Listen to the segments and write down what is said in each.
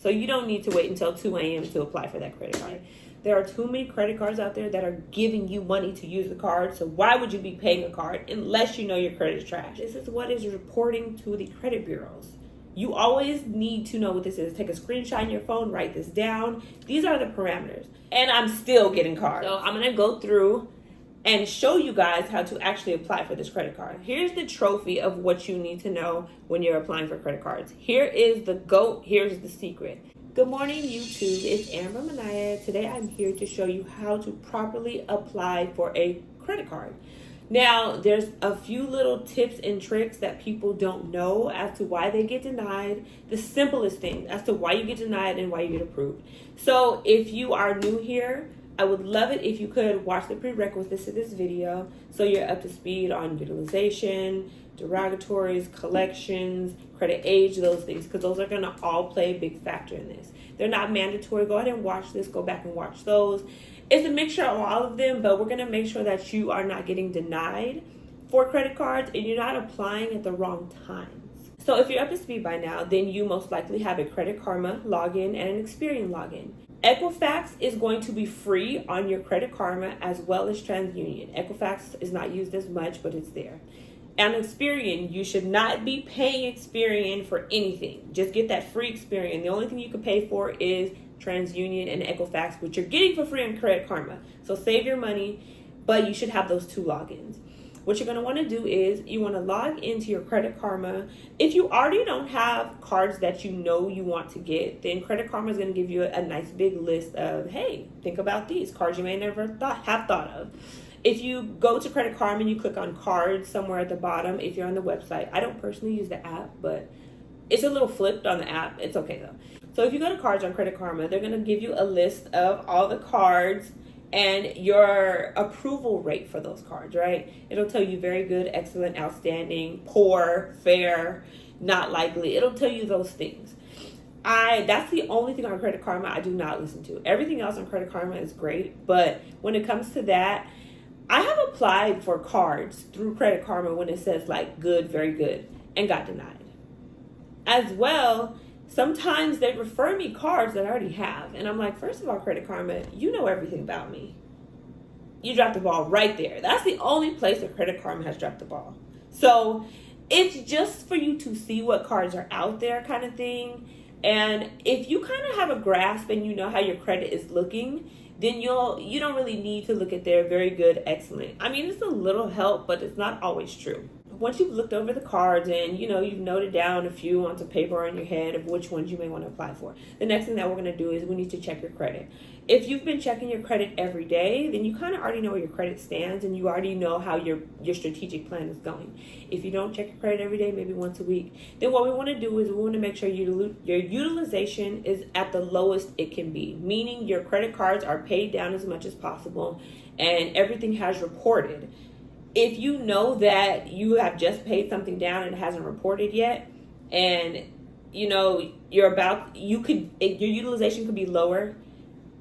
So you don't need to wait until 2 a.m. to apply for that credit card. There are too many credit cards out there that are giving you money to use the card. So why would you be paying a card unless you know your credit is trash? This is what is reporting to the credit bureaus. You always need to know what this is. Take a screenshot on your phone, write this down. These are the parameters. And I'm still getting cards. So I'm going to go through and show you guys how to actually apply for this credit card. Here's the trophy of what you need to know when you're applying for credit cards. Here is the GOAT. Here's the secret. Good morning, YouTube. It's Amber Manaya. Today I'm here to show you how to properly apply for a credit card. Now, there's a few little tips and tricks that people don't know as to why they get denied. The simplest thing as to why you get denied and why you get approved. So if you are new here, I would love it if you could watch the prerequisites of this video so you're up to speed on utilization, derogatories, collections, credit age, those things, because those are going to all play a big factor in this. They're not mandatory. Go ahead and watch this. Go back and watch those. It's a mixture of all of them, but we're going to make sure that you are not getting denied for credit cards and you're not applying at the wrong times. So if you're up to speed by now, then you most likely have a Credit Karma login and an Experian login. Equifax is going to be free on your Credit Karma as well as TransUnion. Equifax is not used as much, but it's there. And Experian, you should not be paying Experian for anything. Just get that free Experian. The only thing you can pay for is TransUnion and Equifax, which you're getting for free on Credit Karma. So save your money, but you should have those two logins. What you're going to want to do is you want to log into your Credit Karma. If you already don't have cards that you know you want to get, then Credit Karma is going to give you a nice big list of, hey, think about these cards you may never have thought of. If you go to Credit Karma and you click on cards somewhere at the bottom, if you're on the website, I don't personally use the app, but it's a little flipped on the app. It's okay though. So if you go to cards on Credit Karma, they're going to give you a list of all the cards and your approval rate for those cards, right? It'll tell you very good, excellent, outstanding, poor, fair, not likely. It'll tell you those things. That's the only thing on Credit Karma I do not listen to. Everything else on Credit Karma is great, but when it comes to that, I have applied for cards through Credit Karma when it says like good, very good, and got denied. As well, sometimes they refer me cards that I already have. And I'm like, first of all, Credit Karma, you know everything about me. You dropped the ball right there. That's the only place that Credit Karma has dropped the ball. So it's just for you to see what cards are out there kind of thing. And if you kind of have a grasp and you know how your credit is looking, then you don't really need to look at their very good, excellent. I mean, it's a little help, but it's not always true. Once you've looked over the cards and, you've noted down a few onto paper on your head of which ones you may want to apply for, the next thing that we're going to do is we need to check your credit. If you've been checking your credit every day, then you kind of already know where your credit stands and you already know how your strategic plan is going. If you don't check your credit every day, maybe once a week, then what we want to do is we want to make sure your utilization is at the lowest it can be, meaning your credit cards are paid down as much as possible and everything has reported. If you know that you have just paid something down and it hasn't reported yet, and your utilization could be lower,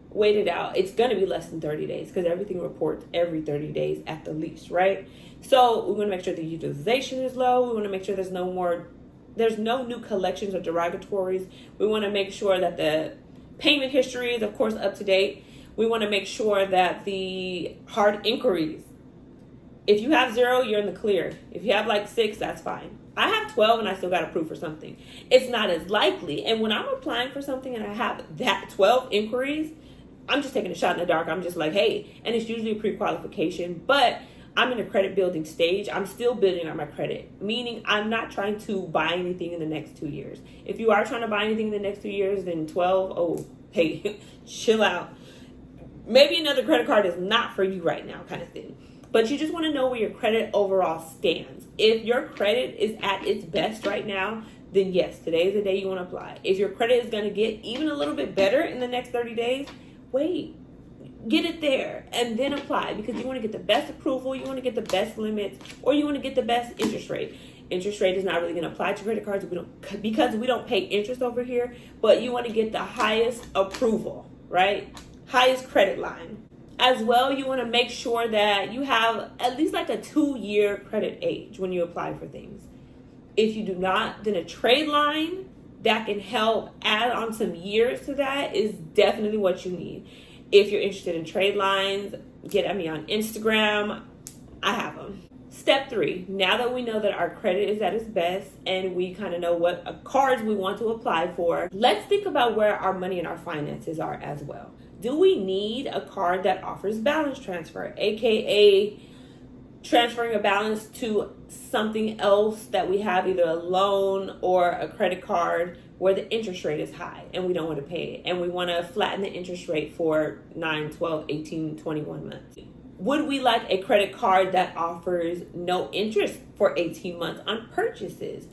wait it out. It's going to be less than 30 days because everything reports every 30 days at the least, right? So we want to make sure the utilization is low. We want to make sure there's no new collections or derogatories. We want to make sure that the payment history is, of course, up to date. We want to make sure that the hard inquiries, if you have 0, you're in the clear. If you have like 6, that's fine. I have 12 and I still got approved for something. It's not as likely. And when I'm applying for something and I have that 12 inquiries, I'm just taking a shot in the dark. I'm just like, hey, and it's usually a pre-qualification, but I'm in a credit building stage. I'm still building on my credit, meaning I'm not trying to buy anything in the next 2 years. If you are trying to buy anything in the next 2 years, then 12, hey, chill out. Maybe another credit card is not for you right now kind of thing. But you just want to know where your credit overall stands. If your credit is at its best right now, then yes, today is the day you want to apply. If your credit is going to get even a little bit better in the next 30 days, wait, get it there and then apply because you want to get the best approval, you want to get the best limits, or you want to get the best interest rate. Interest rate is not really going to apply to credit cards because we don't pay interest over here, but you want to get the highest approval, right? Highest credit line. As well, you want to make sure that you have at least like a 2-year credit age when you apply for things. If you do not, then a trade line that can help add on some years to that is definitely what you need. If you're interested in trade lines, get at me on Instagram. I have them. Step 3, now that we know that our credit is at its best and we kind of know what cards we want to apply for, let's think about where our money and our finances are as well. Do we need a card that offers balance transfer, aka transferring a balance to something else that we have, either a loan or a credit card where the interest rate is high and we don't want to pay it and we want to flatten the interest rate for 9, 12, 18, 21 months? Would we like a credit card that offers no interest for 18 months on purchases?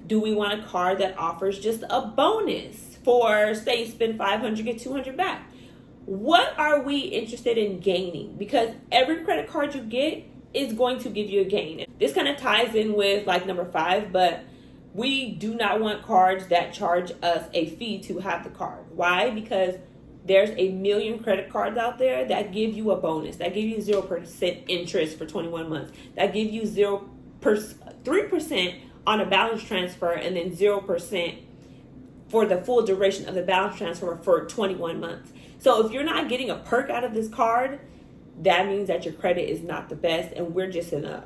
Do we want a card that offers just a bonus for, say, spend $500, get $200 back? What are we interested in gaining? Because every credit card you get is going to give you a gain. This kind of ties in with like number 5, but we do not want cards that charge us a fee to have the card. Why? Because there's a million credit cards out there that give you a bonus, that give you 0% interest for 21 months, that give you 3% on a balance transfer, and then 0% for the full duration of the balance transfer for 21 months. So if you're not getting a perk out of this card, that means that your credit is not the best, and we're just in a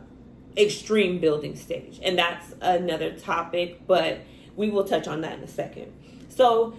extreme building stage. And that's another topic, but we will touch on that in a second. So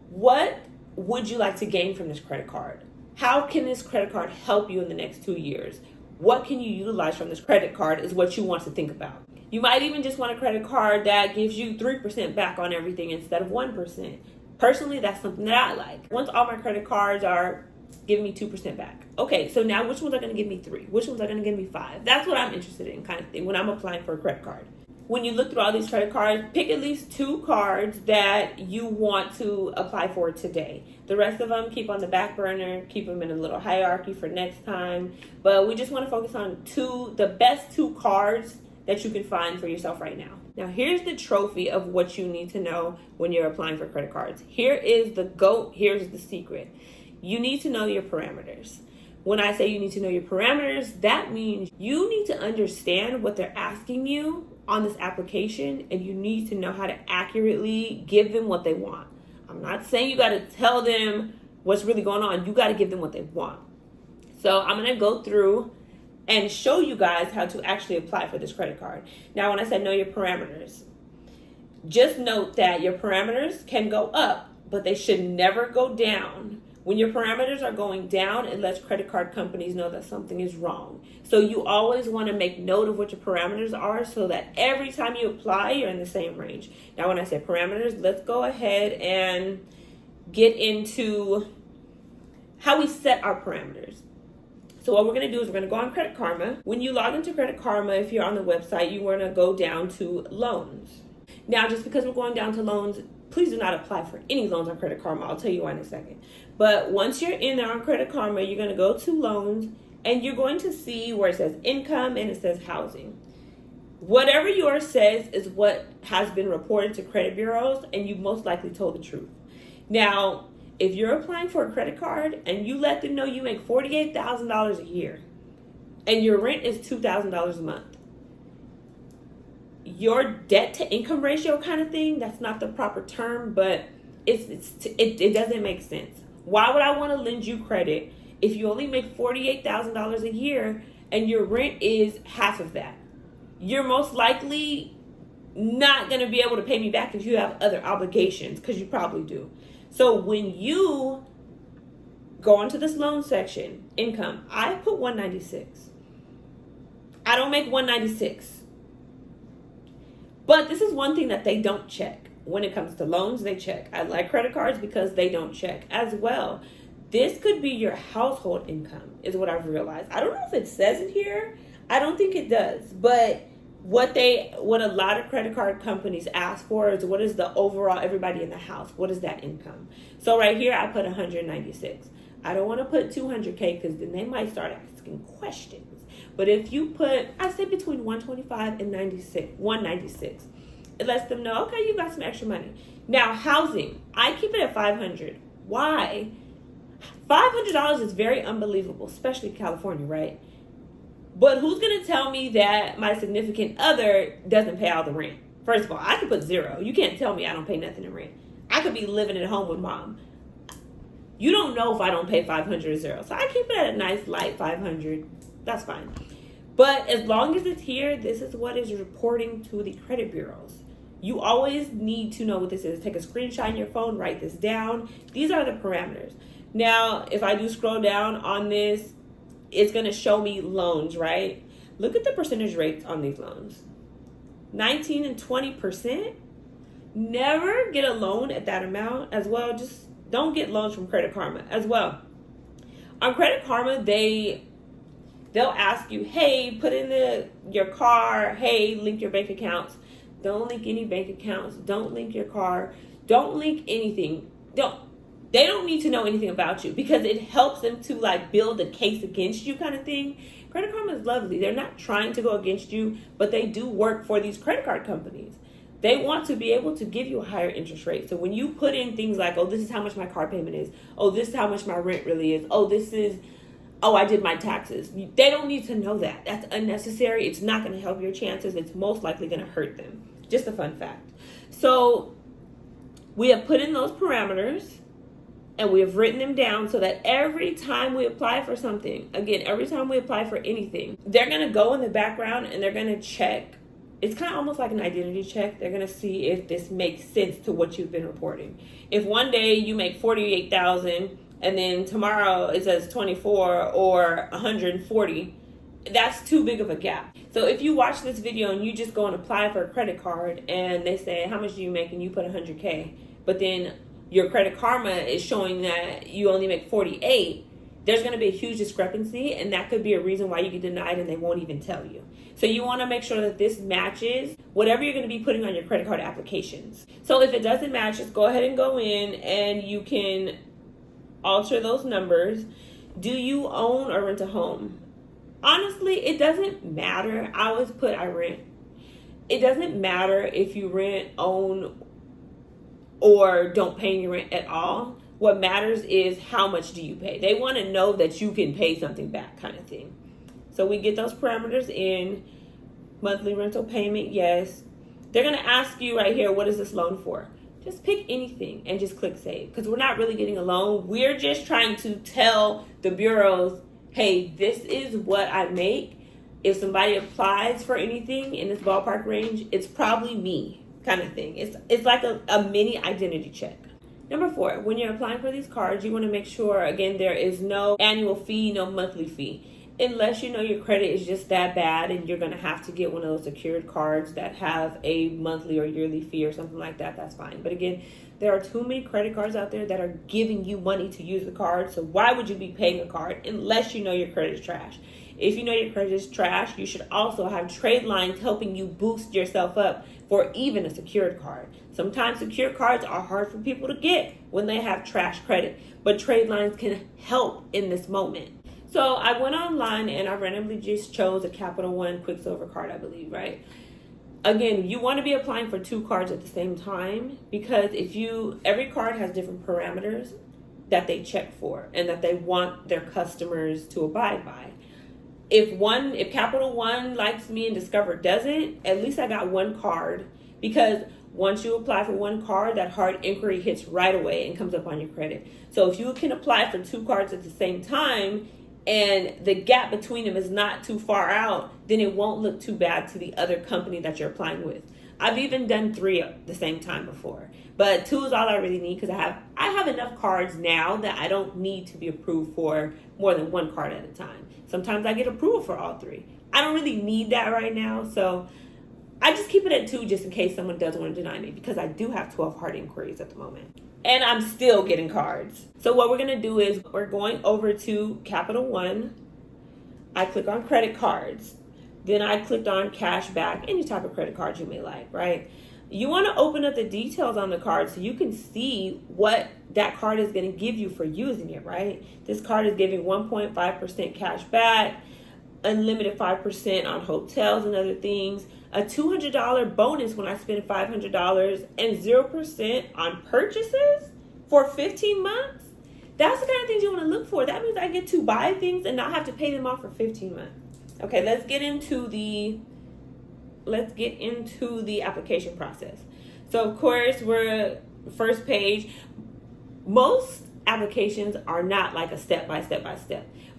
what would you like to gain from this credit card? How can this credit card help you in the next 2 years? What can you utilize from this credit card is what you want to think about. You might even just want a credit card that gives you 3% back on everything instead of 1%. Personally, that's something that I like. Once all my credit cards are giving me 2% back. Okay, so now which ones are going to give me 3? Which ones are going to give me 5? That's what I'm interested in, kind of thing, when I'm applying for a credit card. When you look through all these credit cards, pick at least 2 cards that you want to apply for today. The rest of them, keep on the back burner, keep them in a little hierarchy for next time. But we just want to focus on the best 2 cards that you can find for yourself right now. Now, here's the trophy of what you need to know when you're applying for credit cards. Here is the GOAT. Here's the secret. You need to know your parameters. When I say you need to know your parameters, that means you need to understand what they're asking you on this application, and you need to know how to accurately give them what they want. I'm not saying you got to tell them what's really going on. You got to give them what they want. So I'm going to go through and show you guys how to actually apply for this credit card. Now, when I said know your parameters, just note that your parameters can go up, but they should never go down. When your parameters are going down, it lets credit card companies know that something is wrong. So you always want to make note of what your parameters are so that every time you apply, you're in the same range. Now, when I say parameters, let's go ahead and get into how we set our parameters. So what we're going to do is we're going to go on Credit Karma. When you log into Credit Karma, if you're on the website, you want to go down to loans. Now, just because we're going down to loans, please do not apply for any loans on Credit Karma. I'll tell you why in a second. But once you're in there on Credit Karma, you're going to go to loans, and you're going to see where it says income and it says housing. Whatever yours says is what has been reported to credit bureaus, and you most likely told the truth. Now, if you're applying for a credit card and you let them know you make $48,000 a year and your rent is $2,000 a month, your debt to income ratio kind of thing, that's not the proper term, but it doesn't make sense. Why would I want to lend you credit if you only make $48,000 a year and your rent is half of that? You're most likely not going to be able to pay me back if you have other obligations, because you probably do. So when you go into this loan section, income, I put 196. I don't make 196. But this is one thing that they don't check. When it comes to loans, they check. I like credit cards because they don't check as well. This could be your household income, is what I've realized. I don't know if it says it here. I don't think it does. But what a lot of credit card companies ask for is what is the overall, everybody in the house, what is that income? So right here, I put 196. I don't want to put 200K because then they might start asking questions. But if you put, I say between 125 and 196, it lets them know, okay, you got some extra money. Now, housing, I keep it at 500. Why? $500 is very unbelievable, especially California, right? But who's going to tell me that my significant other doesn't pay all the rent? First of all, I could put 0. You can't tell me I don't pay nothing in rent. I could be living at home with mom. You don't know if I don't pay 500 or 0. So I keep it at a nice light 500. That's fine. But as long as it's here, this is what is reporting to the credit bureaus. You always need to know what this is. Take a screenshot on your phone, write this down. These are the parameters. Now, if I do scroll down on this, it's going to show me loans, right? Look at the percentage rates on these loans. 19 and 20%. Never get a loan at that amount as well. Just don't get loans from Credit Karma as well. On Credit Karma, they'll ask you, hey, put in your car, hey, link your bank accounts. Don't link any bank accounts. Don't link your car. Don't link anything. They don't need to know anything about you because it helps them to like build a case against you kind of thing. Credit Karma is lovely. They're not trying to go against you, but they do work for these credit card companies. They want to be able to give you a higher interest rate. So when you put in things like, oh, this is how much my car payment is. Oh, this is how much my rent really is. Oh, I did my taxes. They don't need to know that. That's unnecessary. It's not going to help your chances. It's most likely going to hurt them. Just a fun fact. So we have put in those parameters and we have written them down so that every time we apply for something, again, every time we apply for anything, they're going to go in the background and they're going to check. It's kind of almost like an identity check. They're going to see if this makes sense to what you've been reporting. If one day you make $48,000 and then tomorrow it says 24 or 140, that's too big of a gap. So if you watch this video and you just go and apply for a credit card and they say, how much do you make? And you put 100K, but then your Credit Karma is showing that you only make 48, there's going to be a huge discrepancy, and that could be a reason why you get denied and they won't even tell you. So you want to make sure that this matches whatever you're going to be putting on your credit card applications. So if it doesn't match, just go ahead and go in and you can alter those numbers. Do you own or rent a home? Honestly, it doesn't matter. I always put I rent. It doesn't matter if you rent, own, or don't pay your rent at all. What matters is how much do you pay. They want to know that you can pay something back kind of thing. So we get those parameters in. Monthly rental payment, yes. They're going to ask you right here, what is this loan for? Just pick anything and just click save, because we're not really getting a loan. We're just trying to tell the bureaus, hey, this is what I make. If somebody applies for anything in this ballpark range, it's probably me kind of thing. It's like a mini identity check. Number 4, when you're applying for these cards, you want to make sure, again, there is no annual fee, no monthly fee. Unless you know your credit is just that bad and you're going to have to get one of those secured cards that have a monthly or yearly fee or something like that, that's fine. But again, there are too many credit cards out there that are giving you money to use the card. So why would you be paying a card unless you know your credit is trash? If you know your credit is trash, you should also have trade lines helping you boost yourself up for even a secured card. Sometimes secured cards are hard for people to get when they have trash credit, but trade lines can help in this moment. So I went online and I randomly just chose a Capital One Quicksilver card, I believe, right? Again, you want to be applying for 2 cards at the same time, because every card has different parameters that they check for and that they want their customers to abide by. If Capital One likes me and Discover doesn't, at least I got 1 card, because once you apply for 1 card, that hard inquiry hits right away and comes up on your credit. So if you can apply for 2 cards at the same time and the gap between them is not too far out, then it won't look too bad to the other company that you're applying with. I've even done 3 at the same time before, but 2 is all I really need, because I have enough cards now that I don't need to be approved for more than 1 card at a time. Sometimes I get approval for all 3. I don't really need that right now, so I just keep it at 2 just in case someone does want to deny me, because I do have 12 hard inquiries at the moment. And I'm still getting cards. So what we're going to do is we're going over to Capital One. I click on credit cards. Then I clicked on cash back, any type of credit card you may like, right? You want to open up the details on the card so you can see what that card is going to give you for using it, right? This card is giving 1.5% cash back, unlimited 5% on hotels and other things, a $200 bonus when I spend $500, and 0% on purchases for 15 months. That's the kind of things you want to look for. That means I get to buy things and not have to pay them off for 15 months. Okay, let's get into the let's get into the application process. So of course, we're first page. Most applications are not like a step by step.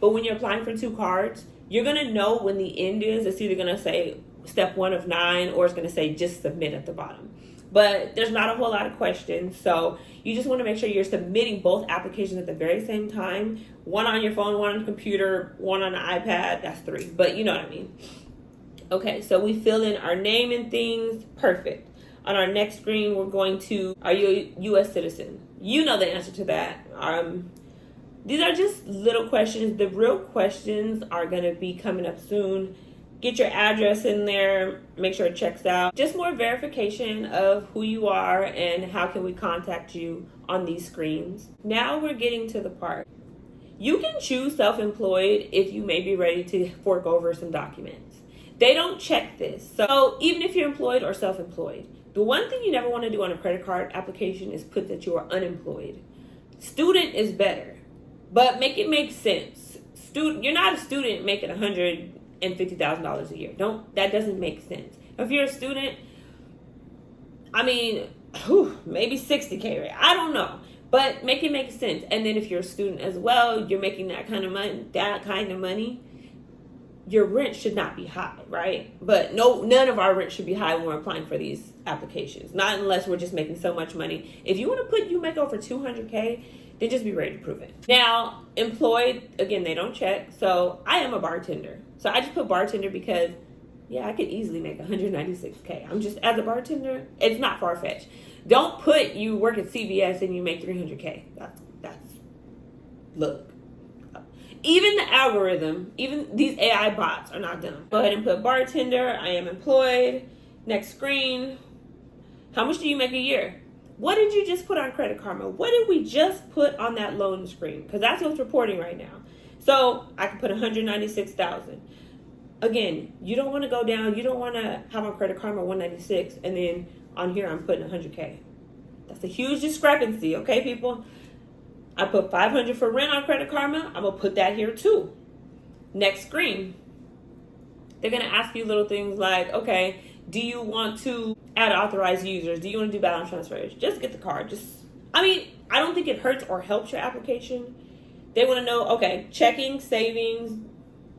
But when you're applying for 2 cards, you're going to know when the end is. It's either going to say step 1 of 9 or it's going to say just submit at the bottom. But there's not a whole lot of questions. So you just want to make sure you're submitting both applications at the very same time. One on your phone, one on the computer, one on the iPad. That's 3. But you know what I mean. Okay, so we fill in our name and things. Perfect. On our next screen, we're going to, are you a U.S. citizen? You know the answer to that. These are just little questions. The real questions are going to be coming up soon. Get your address in there. Make sure it checks out. Just more verification of who you are and how can we contact you on these screens. Now we're getting to the part. You can choose self-employed if you may be ready to fork over some documents. They don't check this. So even if you're employed or self-employed, the one thing you never want to do on a credit card application is put that you are unemployed. Student is better, but make it make sense. You're not a student making $150,000 a year. That doesn't make sense. If you're a student, I mean, maybe 60K, right? I don't know, but make it make sense. And then if you're a student as well, you're making that kind of money. Your rent should not be high, right? But none of our rent should be high when we're applying for these applications. Not unless we're just making so much money. If you want to you make over 200K, then just be ready to prove it. Now, employed, again, they don't check. So I am a bartender. So I just put bartender because, yeah, I could easily make 196K. I'm just, as a bartender, it's not far-fetched. Don't put you work at CVS and you make 300K. Look. Even the algorithm, even these AI bots are not done. Go ahead and put bartender, I am employed. Next screen. How much do you make a year? What did you just put on Credit Karma? What did we just put on that loan screen? Because that's what's reporting right now. So I can put 196,000. Again, you don't want to go down. You don't want to have on Credit Karma 196 and then on here I'm putting 100K. That's a huge discrepancy, okay, people? I put 500 for rent on Credit Karma. I'm going to put that here too. Next screen. They're going to ask you little things like, okay, do you want to add authorized users? Do you want to do balance transfers? Just get the card. I don't think it hurts or helps your application. They want to know, okay, checking, savings.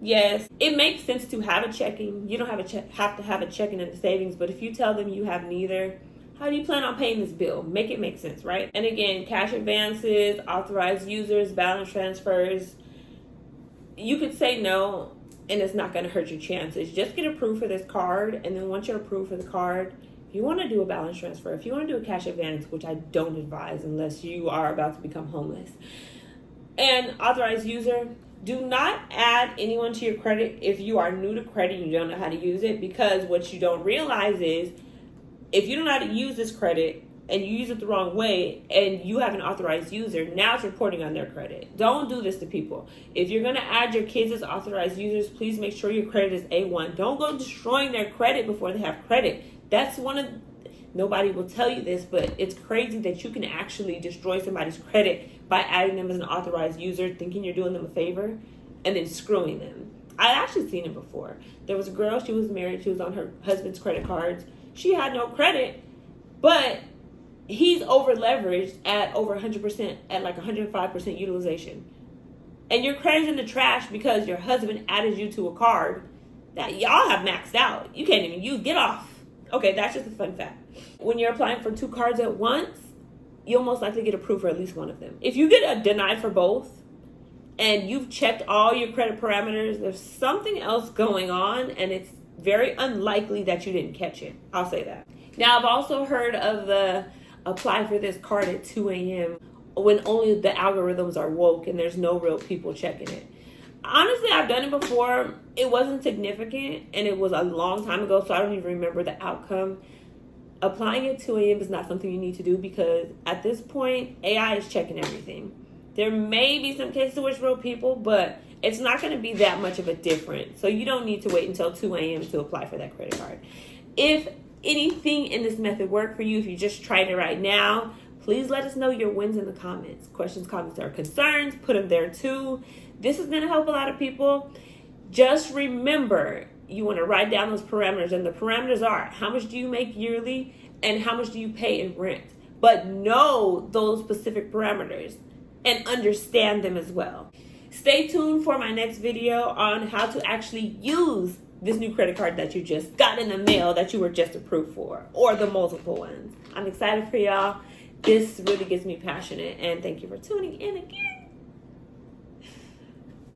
Yes, it makes sense to have a checking. You don't have to have a checking and a savings, but if you tell them you have neither, how do you plan on paying this bill? Make it make sense, right? And again, cash advances, authorized users, balance transfers. You could say no, and it's not going to hurt your chances. Just get approved for this card, and then once you're approved for the card, if you want to do a balance transfer, if you want to do a cash advance, which I don't advise unless you are about to become homeless, and authorized user, do not add anyone to your credit if you are new to credit and you don't know how to use it, because what you don't realize is if you don't know how to use this credit and you use it the wrong way and you have an authorized user, now it's reporting on their credit. Don't do this to people. If you're going to add your kids as authorized users, please make sure your credit is A1. Don't go destroying their credit before they have credit. That's nobody will tell you this, but it's crazy that you can actually destroy somebody's credit by adding them as an authorized user, thinking you're doing them a favor, and then screwing them. I've actually seen it before. There was a girl, she was married, she was on her husband's credit cards. She had no credit, but he's over leveraged at over 100%, at like 105% utilization. And your credit's in the trash because your husband added you to a card that y'all have maxed out. You can't even use. Get off. Okay, that's just a fun fact. When you're applying for 2 cards at once, you'll most likely get approved for at least one of them. If you get a denied for both and you've checked all your credit parameters, there's something else going on, and it's very unlikely that you didn't catch it. I'll say that. Now, I've also heard of the apply for this card at 2 a.m. when only the algorithms are woke and there's no real people checking it. Honestly, I've done it before. It wasn't significant, and it was a long time ago, so I don't even remember the outcome. Applying at 2 a.m. is not something you need to do because at this point, AI is checking everything. There may be some cases where it's real people, but it's not going to be that much of a difference. So you don't need to wait until 2 a.m. to apply for that credit card. If anything in this method worked for you, if you just tried it right now, please let us know your wins in the comments. Questions, comments, or concerns, put them there too. This is going to help a lot of people. Just remember, You want to write down those parameters, and the parameters are how much do you make yearly and how much do you pay in rent. But know those specific parameters and understand them as well. Stay tuned for my next video on how to actually use this new credit card that you just got in the mail that you were just approved for, or the multiple ones. I'm excited for y'all. This really gets me passionate, and thank you for tuning in again.